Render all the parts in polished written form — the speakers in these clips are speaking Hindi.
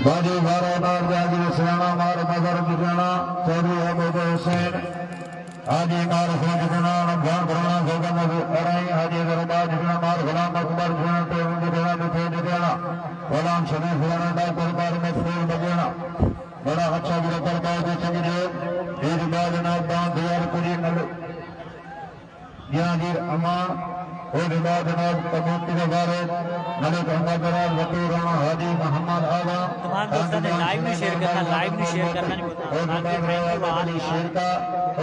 बाजी 12 बार जागी सियाना मार मदर जितना चौधरी अहमद हुसैन हाजी मार हुसैन जितना रमजान पुराना जोगन अराई हाजी दरबार जितना मार गुलाम अकबर जितना तो उनके देना बिठे जितना गुलाम शरीफ जितना दाल दरबार में फूल बजना बड़ा अच्छा गिरा दरबार जो चंगे ईद बाद ना दान दियार कुड़ी नल जहांगीर अमान और बाद ना कबूतर के बारे मलिक अहमद राज वकील राणा हाजी मोहम्मद आगा तमाम दोस्तों ने लाइव में शेयर करना नहीं बोलता शेर का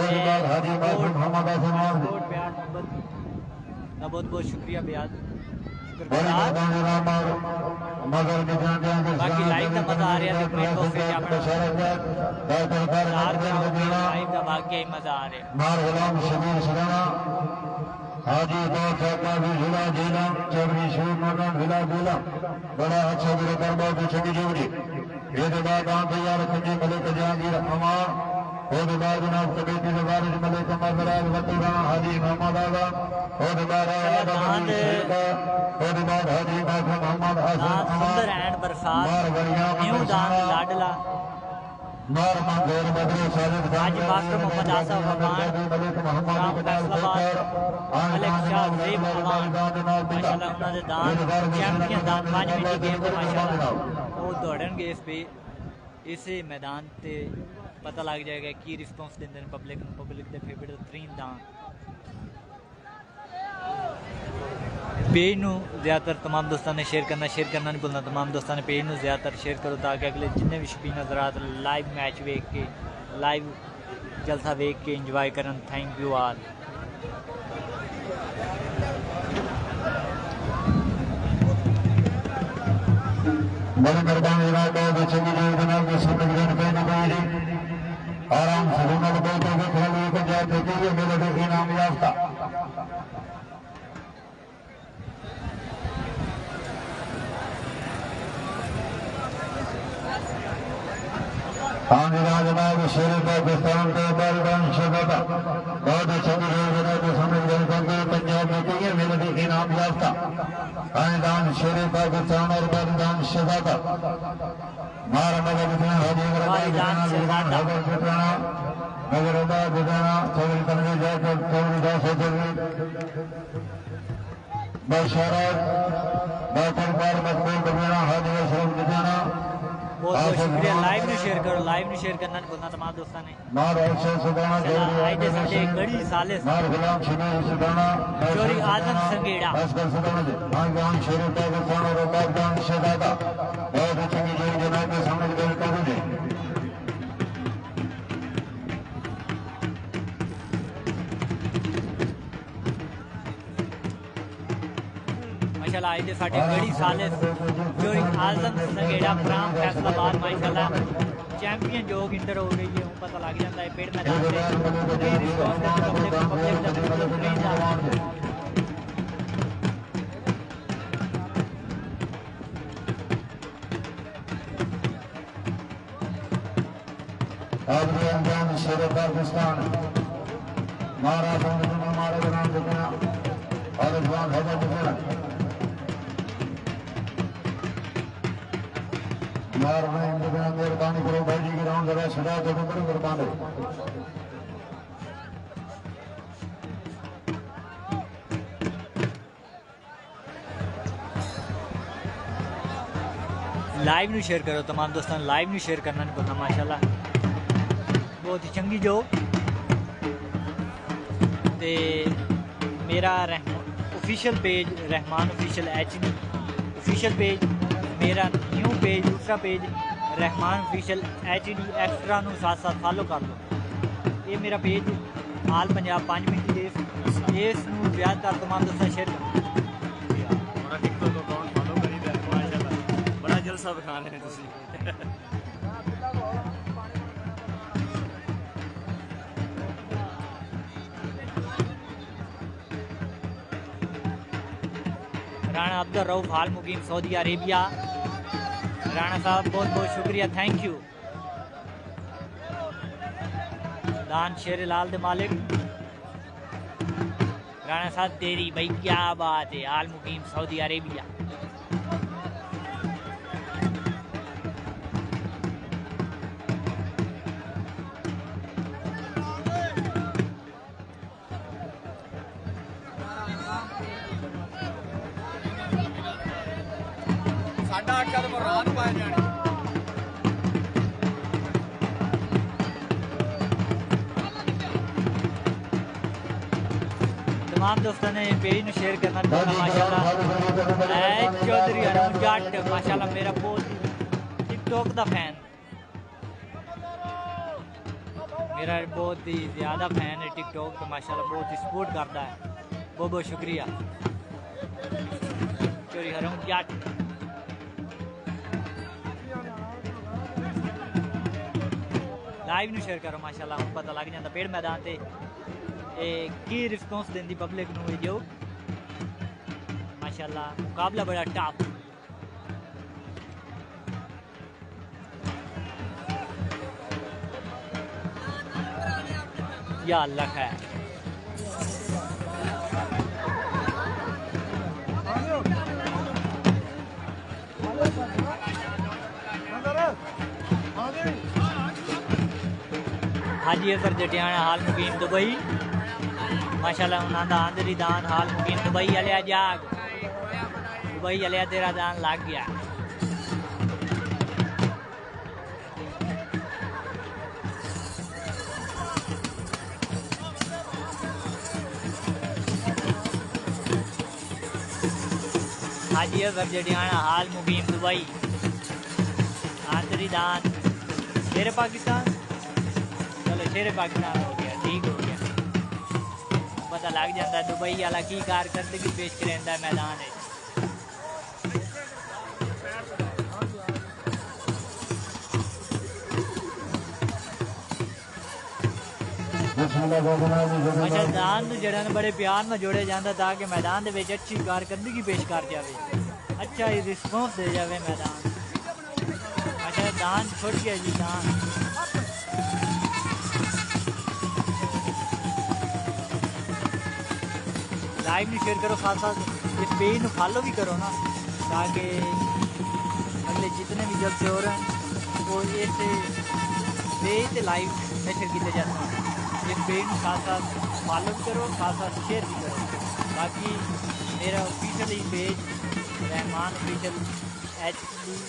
और बाद हाजी मोहम्मद आसमान बहुत बहुत शुक्रिया ब्याज बाकी लाइव का मजा आ रहा है कमेंट बॉक्स में अपना लाइव का वाकई मजा आ रहा है मार गुलाम शबीर सराना हाजी दौर साहब भी जिला जिला चौधरी शिव मकान जिला जिला बड़ा अच्छा गिरा दरबार की छठी जोड़ी ये बाद आम तैयार खंजी मलिक जहांगीर अमान और बाद जनाब कमेटी के वारिस मलिक मजराज वतीरा हाजी मोहम्मद आगा और बाद हाजी मोहम्मद आसिफ सुंदर एंड बरसात न्यू दान लाडला मार मंगोर बदरे साजिद आज मास्टर मोहम्मद आसफ अमान मलिक मोहम्मद मलिक शाह ज़ेब अमान माशाल्लाह उन्होंने दान चैंपियन दान 5 मिनट की गेम को माशाल्लाह वो दौड़नगे इस मैदान ते पता लग जाएगा की रिस्पॉन्स देंगे पब्लिक के फेवरेट तरीन दान पेज नू ज़्यादातर तमाम दोस्तों ने शेयर करना नहीं भूलना तमाम दोस्तों ने पेज नू ज़्यादातर शेयर करो ताकि अगले जिन्हें भी शौकीन हज़रात लाइव मैच वेख के लाइव जलसा वेख के इंजॉय करन थैंक यू ऑल बड़ी मेहरबानी जनाब चंगी जनाब आराम से मेरे इनाम याफ्ता जनाब शेर पाकिस्तान के बलदान शहदा बहुत अच्छी जनाब समझ गए पंजाब में कही मेरे इनाम याफ्ता आयदान शेर पाकिस्तान और बलदान शहदा मार मगर जितना चौधरी तनवीर जाकर चौधरी दास बशरत बातर बार मकबूल बना हाजी अशरफ जितना बहुत शुक्रिया लाइव में शेयर करो लाइव में शेयर करना नहीं भूलना तमाम दोस्तों ने मार अशरफ सुदाना आइए संडे गड़ी साले मार गुलाम शबीर सुदाना चोरी आजम संगेड़ा अस्कर सुदाना जी आंगान शेर पाकिस्तान और बागदान शहदा बहुत अच्छी जोड़ी जनाब के सामने गए करूं जी माशाल्लाह आइए साडे गड़ी साले चोरी आजम संगेड़ा प्राम फैसलाबाद माशाल्लाह चैंपियन जोग इंटर हो गई है पता लग जाता है पेड़ मैदान से अफगान शेर पाकिस्तान मारा मारे नाम जितना और अफगान हैदर जितना मार मेहरबानी करो भाई जी की राउंड जरा छड़ा तो बड़ी मेहरबानी लाइव नु शेयर करो तमाम दोस्तों लाइव नु शेयर करना नहीं भूलना माशाल्लाह बहुत ही चंगी जो ते मेरा official page Rahman official HD official page मेरा न्यू पेज दूसरा page Rahman official HD extra नु साथ फॉलो कर लो ये मेरा पेज आल पंजाब 5 मिनट की इस नु ज़्यादातर तमाम दोस्तों शेयर करो टिकटॉक अकाउंट फॉलो करी दे माशाल्लाह बड़ा जलसा दिखाने हैं तुसी राणा अब्दुल रऊफ हाल मुकीम सऊदी अरेबिया राणा साहब बहुत बहुत शुक्रिया थैंक यू दान शेर लाल दे मालिक राणा साहब तेरी भाई क्या बात है हाल मुकीम सऊदी अरेबिया तमाम दोस्तों ने पेज में शेयर करना तो माशाल्लाह चौधरी हरम जट माशाल्लाह मेरा बहुत टिकटॉक का फैन मेरा बहुत ही ज़्यादा फैन है टिकटॉक तो माशाल्लाह बहुत ही सपोर्ट करता है बहुत बहुत शुक्रिया चौधरी हरम जट लाइव ਨੂੰ शेयर करो माशाल्लाह ਹੁਣ पता लग जाता पेड़ मैदान से की रिस्पॉन्स देंदी पब्लिक ਨੂੰ ਇਹ ਜੋ माशाल्लाह मुकाबला बड़ा टफ या अल्लाह खैर हाजी अफर जटियाना हाल मुकीम दुबई माशाल्लाह उन्होंने आंदरी दान हाल मुकीम दुबई अलिया जाग दुबई अलिया तेरा दान लग गया हाजी अफर जटियाना हाल मुकीम दुबई आंदरी दान शेर पाकिस्तान चलो शेर पाकिस्तान हो गया ठीक हो गया पता लग जाता है दुबई वाला की कारकर्दगी पेश करेंदा मैदान है मैदान जड़ा बड़े प्यार में जोड़े जाता ताकि मैदान के अच्छी कारकर्दगी पेश कर जाए अच्छा ही रिस्पॉन्स दे जाए मैदान अच्छा दान छुट गया जी दान लाइव में शेयर करो साथ साथ इस पेज में फॉलो भी करो ना ताकि अगले जितने भी जब से हो रहे हैं वो इस पेज से लाइव नशर किए जाते हैं इस पेज में साथ साथ फॉलो भी करो साथ साथ शेयर भी करो बाकी मेरा ऑफिशियल ही पेज रहमान ऑफिशियल HD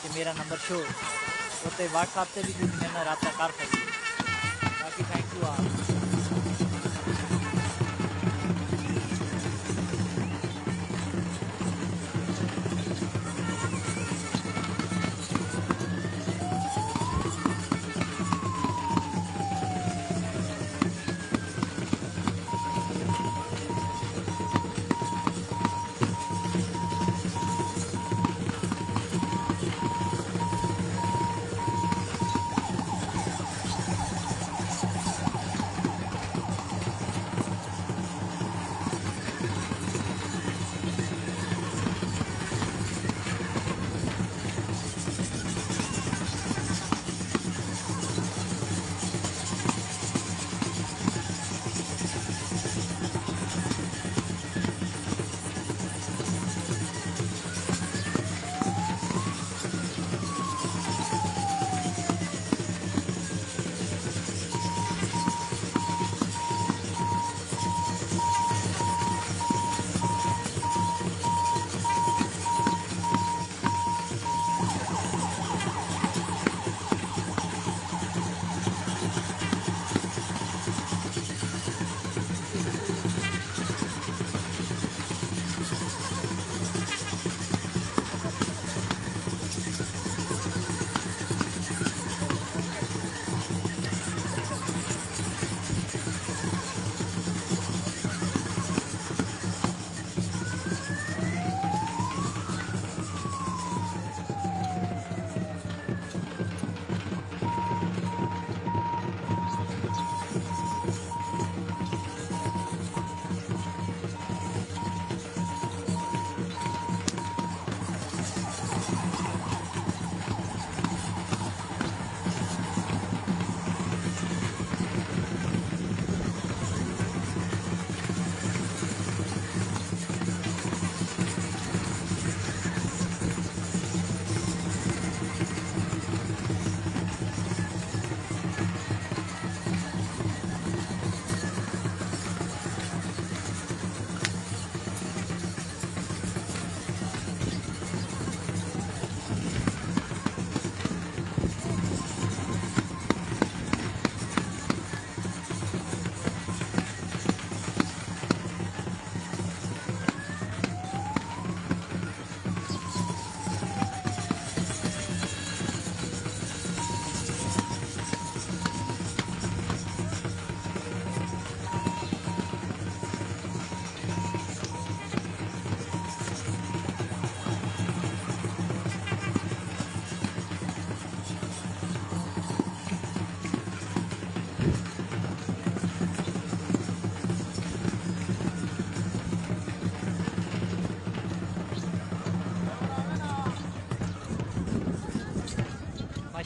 से मेरा नंबर शो उससे व्हाट्सएप से भी कुछ मेरे रब्ता कर सकते बाकी थैंक यू आप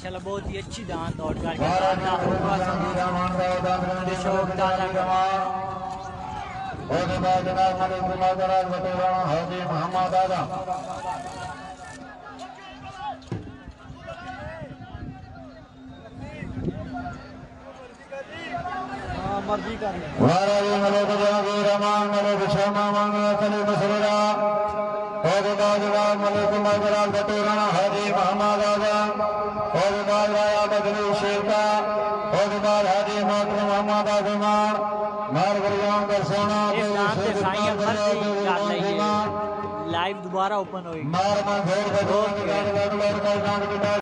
माशाल्लाह बहुत ही अच्छी दांत और कार के महाराज साथ होगा शौक ताजा और बाद जनाब मलिक महाराज बटोराना हाजी मोहम्मद आदम मर्जी कर महाराज मलिक जहांगीर रहमान मलिक शर्मा मांगे कली मसरूरा और बाद जनाब मलिक महाराज बटोराना हाजी मोहम्मद आदम और बाद राया बदली शेखा और बाद हाजी मोहम्मद आजमान मार बलियां कर सोना लाइव दोबारा ओपन होगी मार में घोर